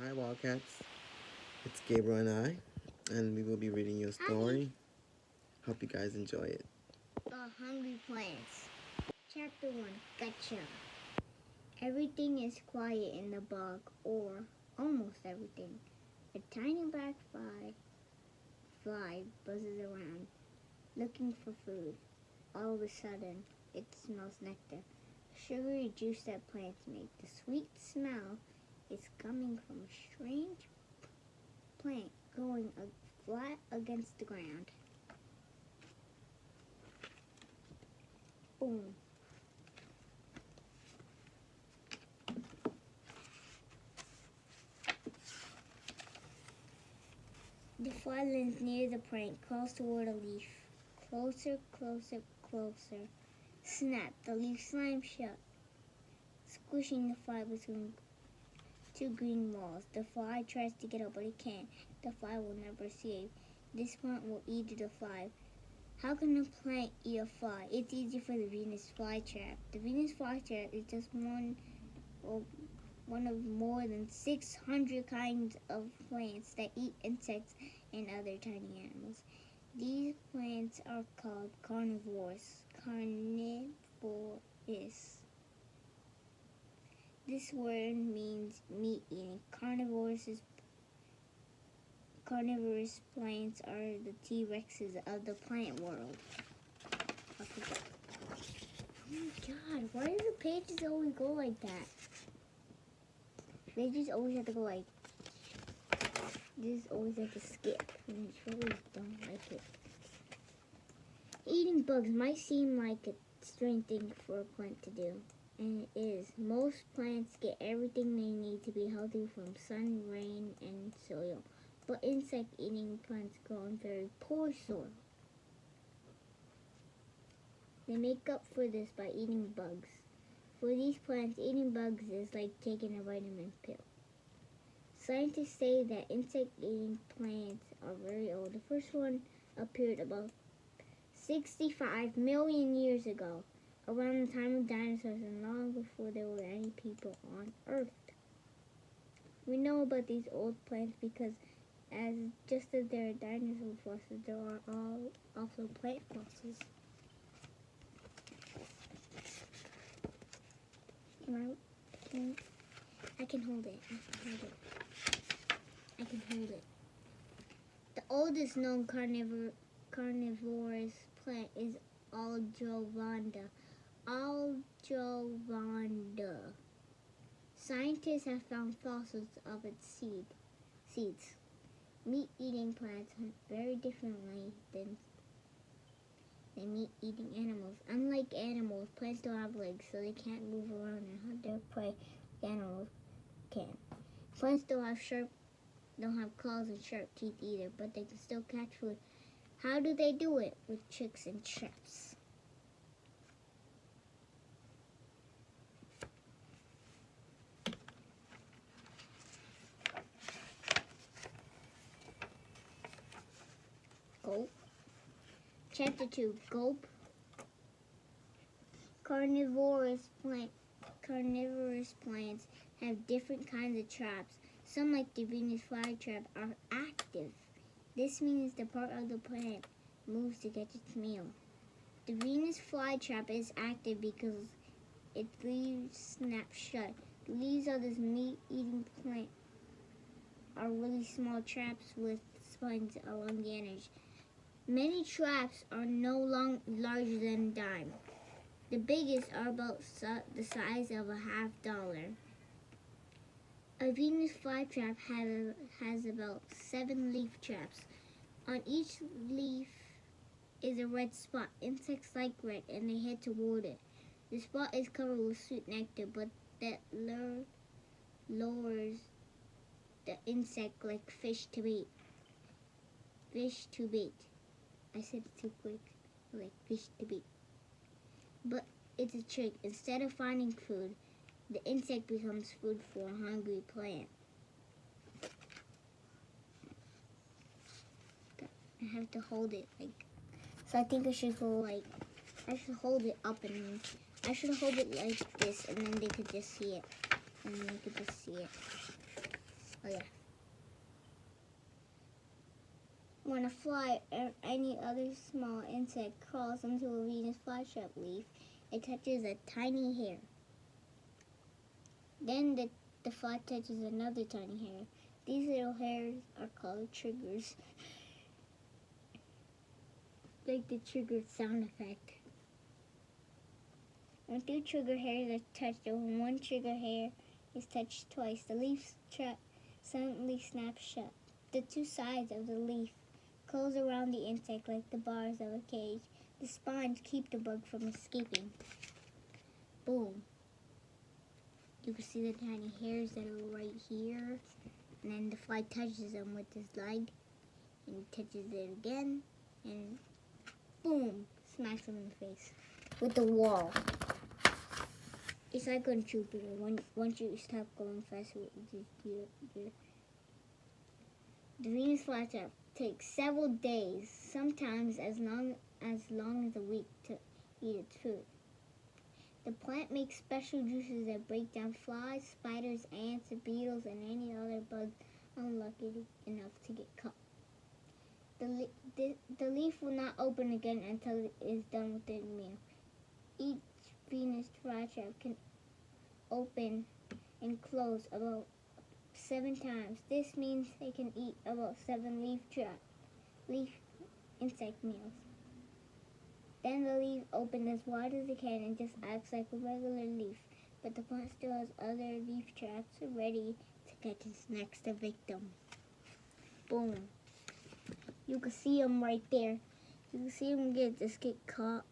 Hi, Wildcats. It's Gabriel and we will be reading you a story. Hope you guys enjoy it. The Hungry Plants. Chapter 1. Gotcha. Everything is quiet in the bog, or almost everything. A tiny black fly buzzes around, looking for food. All of a sudden, it smells nectar, sugary juice that plants make. The sweet smell is coming from a strange plant growing flat against the ground. Boom. The fly lands near the plant, crawls toward a leaf. Closer, closer, closer. Snap, the leaf slams shut, squishing the fly between two green walls. The fly tries to get up, but it can't. The fly will never escape. This plant will eat the fly. How can a plant eat a fly? It's easy for the Venus flytrap. The Venus flytrap is just one of more than 600 kinds of plants that eat insects and other tiny animals. These plants are called carnivores. Carnivorous. This word means meat eating. Carnivorous plants are the T-Rexes of the plant world. Oh my god, why do the pages always go like that? They just always have to go like, just always have to skip. And I really don't like it. Eating bugs might seem like a strange thing for a plant to do. And it is. Most plants get everything they need to be healthy from sun, rain, and soil. But insect-eating plants grow in very poor soil. They make up for this by eating bugs. For these plants, eating bugs is like taking a vitamin pill. Scientists say that insect-eating plants are very old. The first one appeared about 65 million years ago, around the time of dinosaurs and long before there were any people on Earth. We know about these old plants because just as there are dinosaur fossils, there are also plant fossils. I can hold it. I can hold it. The oldest known carnivorous plant is Aldrovanda. Aldrovanda. Scientists have found fossils of its seeds. Meat-eating plants hunt very differently than meat-eating animals. Unlike animals, plants don't have legs, so they can't move around and hunt their prey like animals can. Plants don't have claws and sharp teeth either, but they can still catch food. How do they do it? With tricks and traps. Gulp. Chapter 2. Gulp. Carnivorous plants have different kinds of traps. Some, like the Venus flytrap, are active. This means the part of the plant moves to get its meal. The Venus flytrap is active because its leaves snap shut. The leaves of this meat-eating plant are really small traps with spines along the edge. Many traps are no larger than a dime. The biggest are about the size of a $50. A Venus flytrap has about 7 leaf traps. On each leaf is a red spot. Insects like red and they head toward it. The spot is covered with sweet nectar, but that lures the insect like fish to bait. I said it too quick. Like fish to bait. But it's a trick. Instead of finding food, the insect becomes food for a hungry plant. I have to hold it so I think I should hold it up and I should hold it like this and then they could just see it. Oh yeah. When a fly or any other small insect crawls onto a Venus flytrap leaf, it touches a tiny hair. Then the fly touches another tiny hair. These little hairs are called triggers, like the trigger sound effect. When two trigger hairs are touched or when one trigger hair is touched twice, the leaf trap suddenly snaps shut. The two sides of the leaf close around the insect like the bars of a cage. The spines keep the bug from escaping. Boom. You can see the tiny hairs that are right here. And then the fly touches them with his leg. And touches it again. And boom. Smacks him in the face. With the wall. It's like on Jupiter. Once you stop going fast, the Venus flytrap takes several days, sometimes as long as a week, to eat its food. The plant makes special juices that break down flies, spiders, ants, beetles, and any other bugs unlucky enough to get caught. The leaf will not open again until it is done with its meal. Each Venus flytrap can open and close about 7 times. This means they can eat about 7 leaf insect meals. Then the leaf opens as wide as it can and just acts like a regular leaf. But the plant still has other leaf traps ready to catch its next victim. Boom. You can see them right there. You can see them just get caught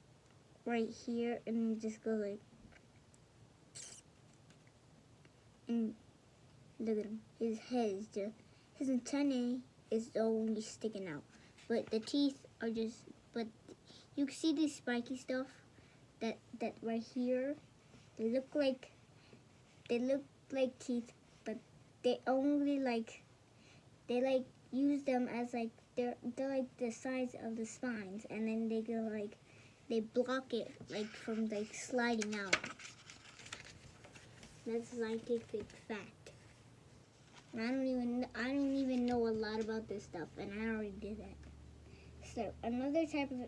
right here and just go like. And look at him. His head is just, his antennae is only sticking out. But the teeth are just, but you can see this spiky stuff that right here. They look like teeth, but they only they use them as they're like the size of the spines, and then they go they block it from sliding out. That's a scientific fact. And I don't even know a lot about this stuff, and I already did that. So another type of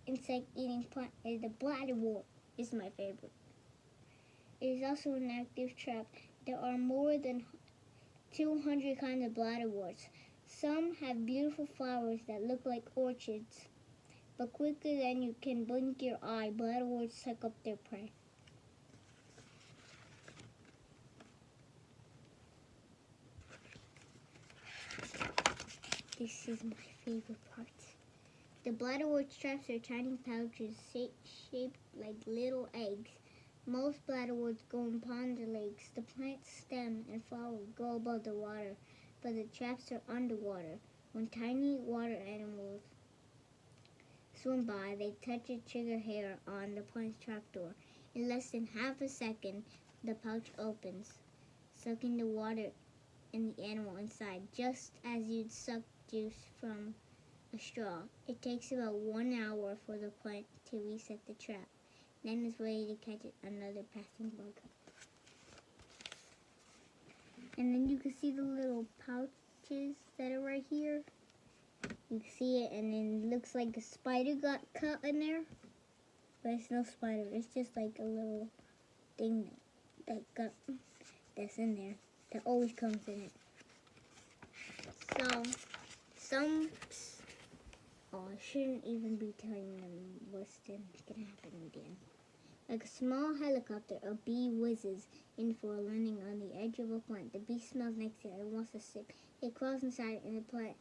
insect-eating plant is the bladderwort. Is my favorite. It is also an active trap. There are more than 200 kinds of bladderworts. Some have beautiful flowers that look like orchids, but quicker than you can blink your eye, bladderworts suck up their prey. This is my favorite part. The bladderwort traps are tiny pouches shaped like little eggs. Most bladderworts go in ponds or lakes. The plant's stem and flower go above the water, but the traps are underwater. When tiny water animals swim by, they touch a trigger hair on the plant's trapdoor. In less than half a second, the pouch opens, sucking the water and the animal inside, just as you'd suck juice from a straw. It takes about 1 hour for the plant to reset the trap. Then it's ready to catch another passing bug. And then you can see the little pouches that are right here. You can see it, and then it looks like a spider got cut in there. But it's no spider. It's just like a little thing that's in there. That always comes in it. So, I shouldn't even be telling them what's going to happen again. Like a small helicopter, a bee whizzes in for a landing on the edge of a plant. The bee smells next to it and wants to sip. It crawls inside in the plant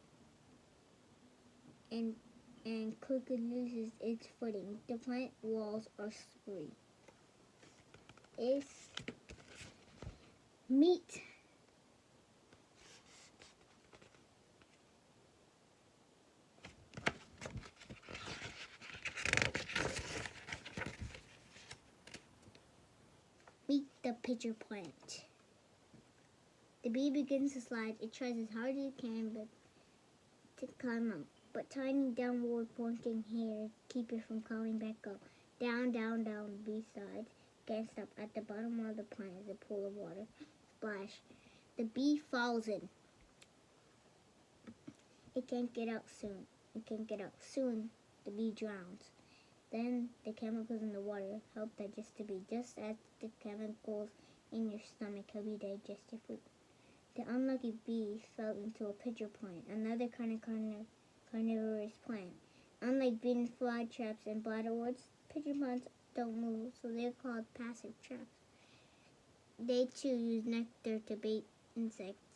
and quickly loses its footing. The plant walls are slippery. It's meat. Meet the pitcher plant. The bee begins to slide. It tries as hard as it can to climb up, but tiny downward pointing hairs keep it from crawling back up. Down, down, down the bee slides. Can't stop. At the bottom of the plant is a pool of water. Splash. The bee falls in. It can't get out soon. The bee drowns. Then the chemicals in the water help digest the bee, just as the chemicals in your stomach help you digest your food. The unlucky bee fell into a pitcher plant, another kind of carnivorous plant. Unlike Venus flytraps and bladderworts, pitcher plants don't move, so they're called passive traps. They too use nectar to bait insects,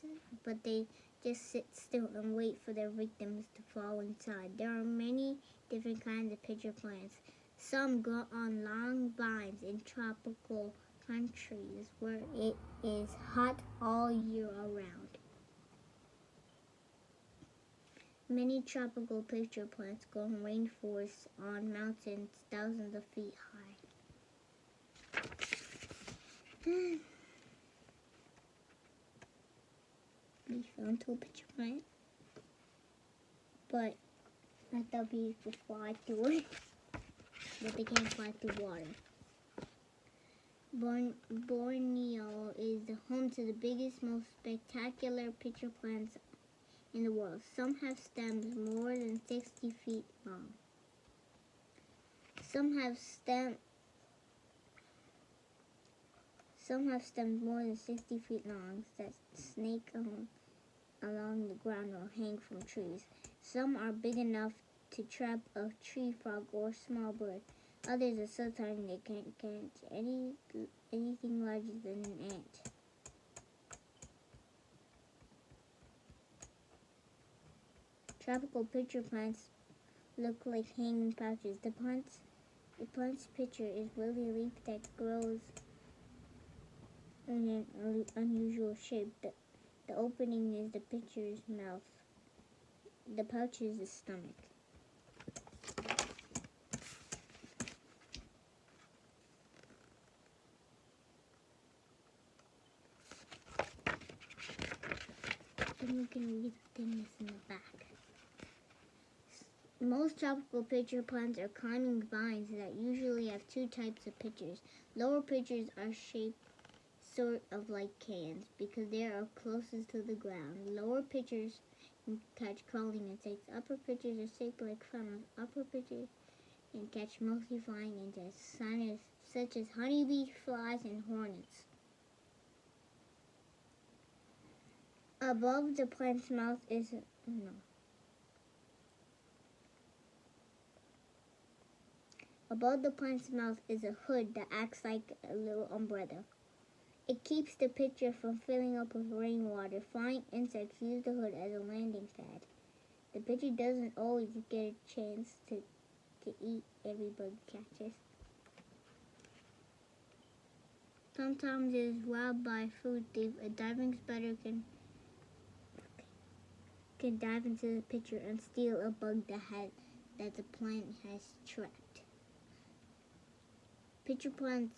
but they just sit still and wait for their victims to fall inside. There are many different kinds of pitcher plants. Some grow on long vines in tropical countries where it is hot all year around. Many tropical pitcher plants grow in rainforests on mountains thousands of feet high. We fell into a pitcher plant, but I thought bees could fly through it, but they can't fly through water. Borneo is the home to the biggest, most spectacular pitcher plants in the world. Some have stems more than 60 feet long. Some have stems more than 60 feet long that snake along the ground or hang from trees. Some are big enough to trap a tree frog or small bird. Others are so tiny they can't catch anything larger than an ant. Tropical pitcher plants look like hanging pouches. The plant's pitcher is really a leaf that grows in an unusual shape. The opening is the pitcher's mouth. The pouch is the stomach. Then we can read the things in the back. Most tropical pitcher plants are climbing vines that usually have two types of pitchers. Lower pitchers are shaped sort of like cans because they are closest to the ground. Lower pitchers can catch crawling insects. Upper pitchers are shaped like funnels. Upper pitchers can catch mostly flying insects, such as honeybees, flies, and hornets. Above the plant's mouth is a hood that acts like a little umbrella. It keeps the pitcher from filling up with rainwater. Flying insects use the hood as a landing pad. The pitcher doesn't always get a chance to eat every bug it catches. Sometimes it is robbed by a food thief. A diving spider can dive into the pitcher and steal a bug that the plant has trapped. Pitcher plants.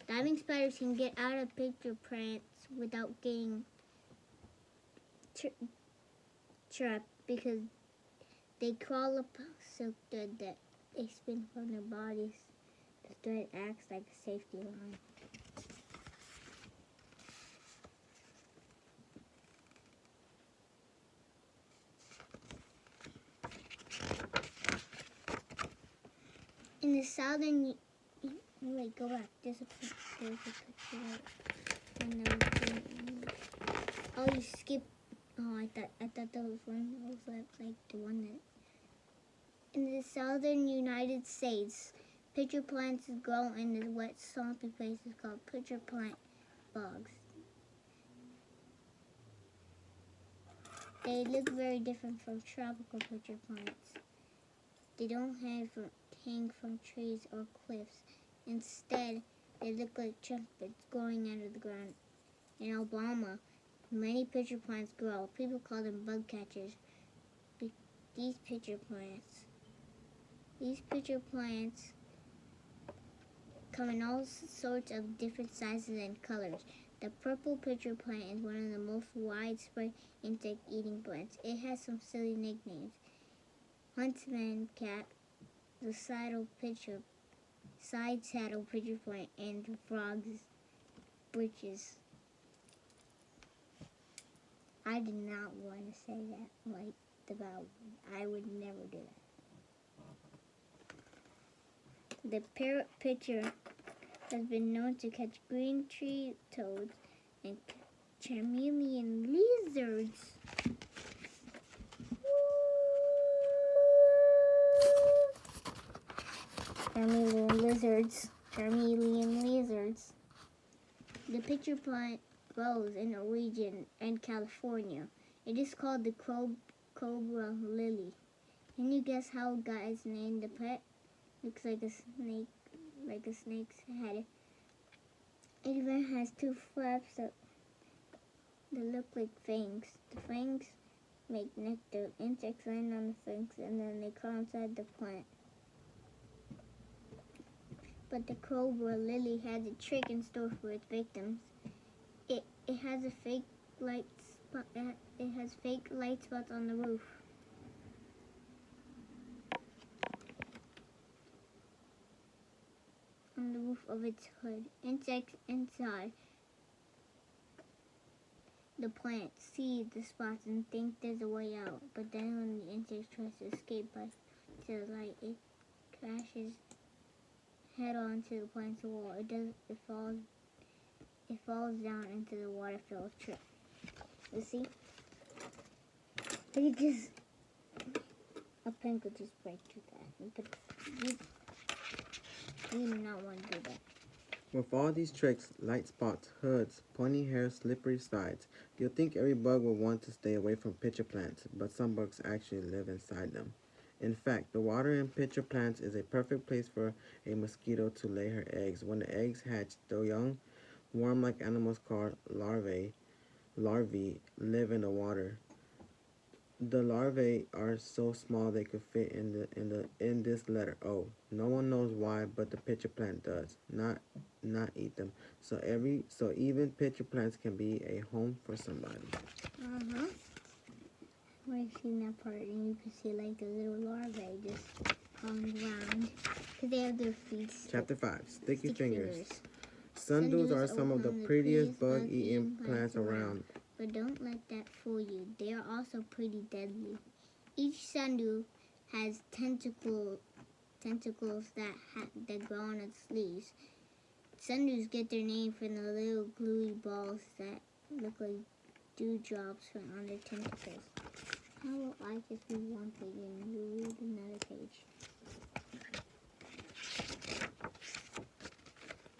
Diving spiders can get out of pitcher plants without getting trapped because they crawl up silk thread that they spin from their bodies. The thread acts like a safety line. In the southern, wait, go back. There's a picture. Oh, you skipped. Oh, I thought that was one. It was like the one that. In the southern United States, pitcher plants grow in the wet, swampy places called pitcher plant bogs. They look very different from tropical pitcher plants. They don't hang from trees or cliffs. Instead, they look like trumpets growing out of the ground. In Alabama, many pitcher plants grow. People call them bug catchers. These pitcher plants come in all sorts of different sizes and colors. The purple pitcher plant is one of the most widespread insect-eating plants. It has some silly nicknames. Huntsman cat, the side saddle pitcher plant, and frog's britches. I did not want to say that. Like, about, I would never do that. The parrot pitcher has been known to catch green tree toads and chameleon lizards. Chameleon lizards. The pitcher plant grows in a region in California. It is called the cobra lily. Can you guess how it got its name? The plant looks like a snake, like a snake's head. It even has two flaps that look like fangs. The fangs make nectar. Insects land on the fangs and then they crawl inside the plant. But the cobra lily has a trick in store for its victims. It has a fake light spot. It has fake light spots on the roof. On the roof of its hood. Insects inside the plant see the spots and think there's a way out. But then when the insect tries to escape by the light, it crashes head on to the plant's wall. It falls down into the water-filled trip. You see? A pen could just break through that. But you do not want to do that. With all these tricks, light spots, hoods, pointy hair, slippery slides, you'll think every bug will want to stay away from pitcher plants, but some bugs actually live inside them. In fact, the water in pitcher plants is a perfect place for a mosquito to lay her eggs. When the eggs hatch, the young worm-like animals called larvae live in the water. The larvae are so small they could fit in this letter O. No one knows why, but the pitcher plant does not eat them. So even pitcher plants can be a home for somebody. I've seen that part, and you can see like the little larvae just crawling around because they have their feet. Chapter 5: Sticky Fingers. Sundews are some of the prettiest bug-eating plants around. But don't let that fool you. They are also pretty deadly. Each sundew has tentacles that grow on its leaves. Sundews get their name from the little gluey balls that look like dewdrops on their tentacles. How will I just read one page and you read another page?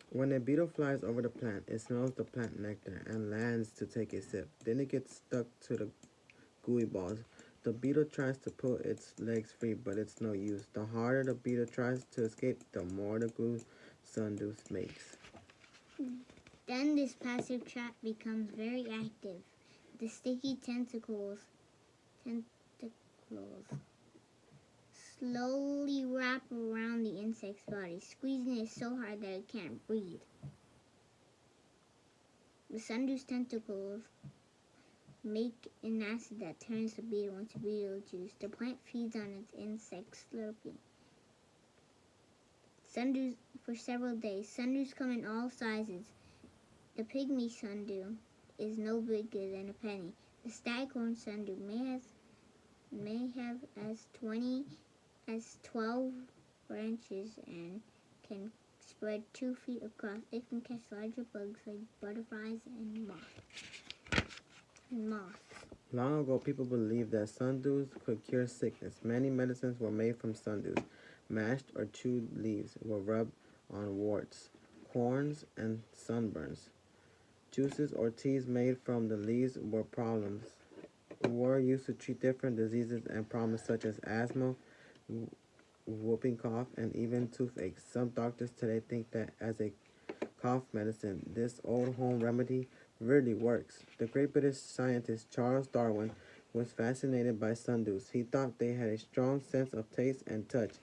When a beetle flies over the plant, it smells the plant nectar and lands to take a sip. Then it gets stuck to the gooey balls. The beetle tries to pull its legs free, but it's no use. The harder the beetle tries to escape, the more the glue sundew makes. Then this passive trap becomes very active. The sticky tentacles slowly wrap around the insect's body, squeezing it so hard that it can't breathe. The sundew's tentacles make an acid that turns the beetle into beetle juice. The plant feeds on its insects, slurping. Sundews for several days. Sundews come in all sizes. The pygmy sundew is no bigger than a penny. The staghorn sundew may have as 12 branches and can spread 2 feet across. It can catch larger bugs like butterflies and moths. Long ago, people believed that sundews could cure sickness. Many medicines were made from sundews. Mashed or chewed leaves were rubbed on warts, corns, and sunburns. Juices or teas made from the leaves were used to treat different diseases and problems such as asthma, whooping cough, and even toothaches. Some doctors today think that as a cough medicine, this old home remedy really works. The great British scientist Charles Darwin was fascinated by sundews. He thought they had a strong sense of taste and touch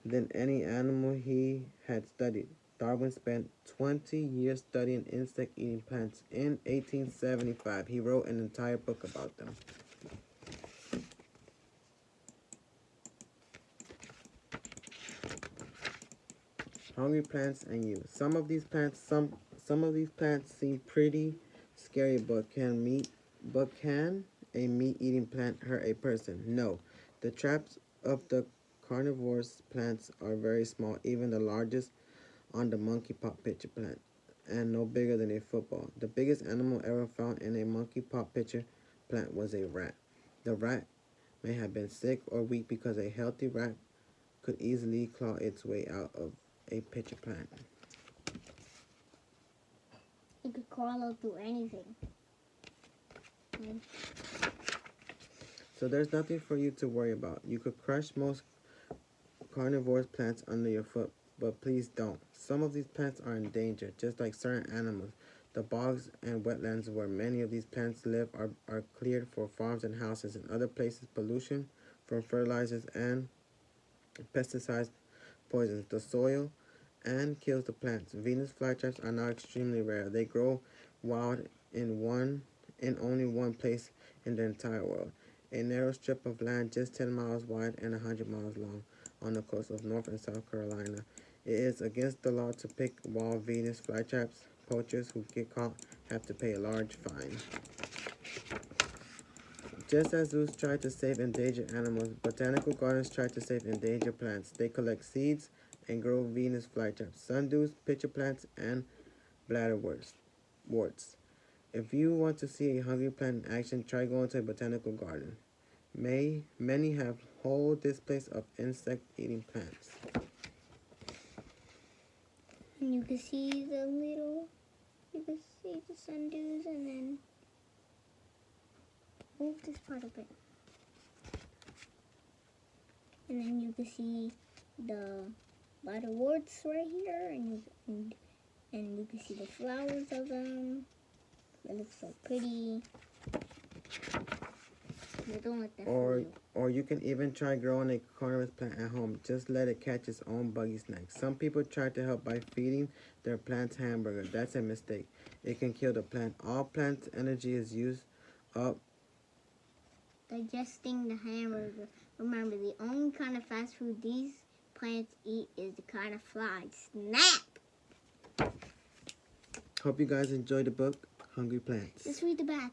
than any animal he had studied. Darwin spent 20 years studying insect-eating plants. In 1875, he wrote an entire book about them. Hungry plants and you. Some of these plants seem pretty scary, but can meet But can a meat-eating plant hurt a person? No. The traps of the carnivorous plants are very small, even the largest on the monkey pot pitcher plant, and no bigger than a football. The biggest animal ever found in a monkey pot pitcher plant was a rat. The rat may have been sick or weak because a healthy rat could easily claw its way out of a pitcher plant. It could crawl out through anything. So there's nothing for you to worry about. You could crush most carnivorous plants under your foot, but please don't. Some of these plants are in danger, just like certain animals. The bogs and wetlands where many of these plants live are cleared for farms and houses. In other places, pollution from fertilizers and pesticides poisons the soil and kills the plants. Venus flytraps are now extremely rare. They grow wild in only one place in the entire world. A narrow strip of land just 10 miles wide and 100 miles long on the coast of North and South Carolina. It is against the law to pick wild Venus flytraps. Poachers who get caught have to pay a large fine. Just as zoos try to save endangered animals, botanical gardens try to save endangered plants. They collect seeds and grow Venus flytraps, sundews, pitcher plants, and bladderworts. If you want to see a hungry plant in action, try going to a botanical garden. Many have whole displays of insect-eating plants. And you can see the sundews, and then move this part of it. And then you can see the bladderworts right here, and you can see the flowers of them. It looks so pretty. I don't like that for you. Or you can even try growing a carnivorous plant at home. Just let it catch its own buggy snack. Some people try to help by feeding their plants hamburger. That's a mistake. It can kill the plant. All plant energy is used up digesting the hamburger. Remember, the only kind of fast food these plants eat is the kind of fried snack. Hope you guys enjoyed the book, Hungry Plants. Let's read the back.